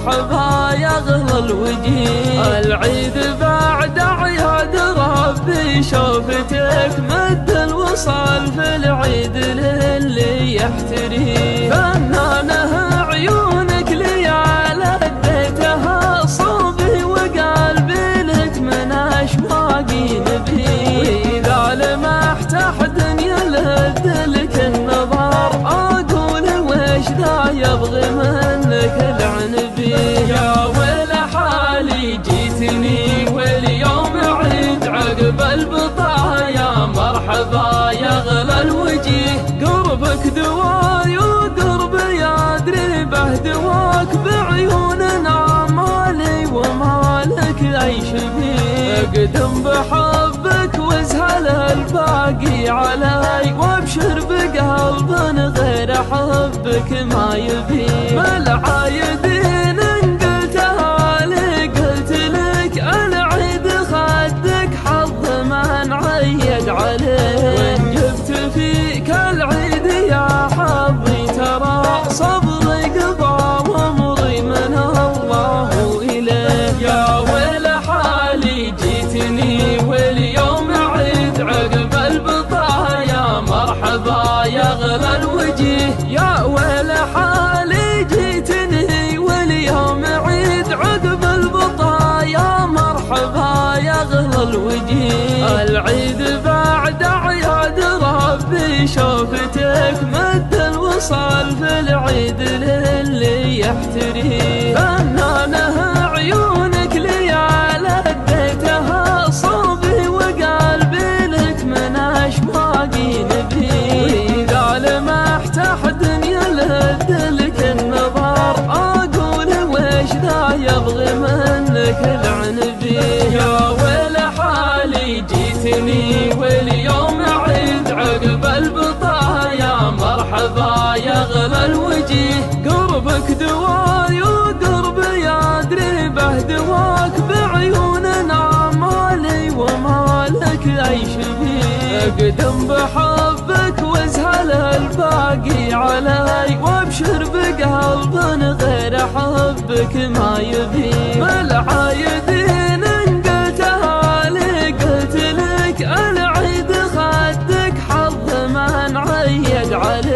مرحبا يا أغلى الوجيه. العيد بعد أعياد ربي شوفتك مد الوصال في العيد للي يحتريه. فنانه عيونك ليال اديتها صوبي وقلبي لك من أشواقي نبيه. وإذا لمحت أحد يلد لك النظر أقول وش ذا يبغي منك العنبي. يا ويل حالي جيتني واليوم عيد عقب البطايا مرحبا يا أغلى الوجيه. قربك دواي وقربي أدري به دواك بعيوننا مالي ومالك أي شبيه. اقدم بحبك وازهل الباقي علي وابشر بقلب غير حبك ما يبي. بالعايدين ان قلتها لي قلت لك العيد خدك حظ من عيد عليه. وان جبت فيك العيد يا حظي ترى صبري قضى وامري من الله اليه. يا ويل حالي جيتني واليوم عيد عقب البطايا مرحبا يا أغلى الوجيه. يا ويل حالي جيتني واليوم عيد عقب البطايا مرحبا يا أغلى الوجيه. العيد بعد أعياد ربي شوفتك مد الوصال في العيد للي يحتريه. فنانه عيونك ليال اديتها صوبي وقلبي لك من أشواقي نبيه. وإذا لمحت أحد يلد لك النظر أقول وش ذا يبغي منك العنبي. يا ويل حالي جيتني واليوم عيد عقب البطايا مرحبا يا أغلى الوجيه. قربك دواي وقربي أدري به دواك بعيوننا مالي ومالك أي شبيه. اقدم بحبك وازهل الباقي علي وابشر بقلب غير حبك ما يبي. بالعايدين ان قلتها لي قلت لك العيد خدك حظ من عيد علي.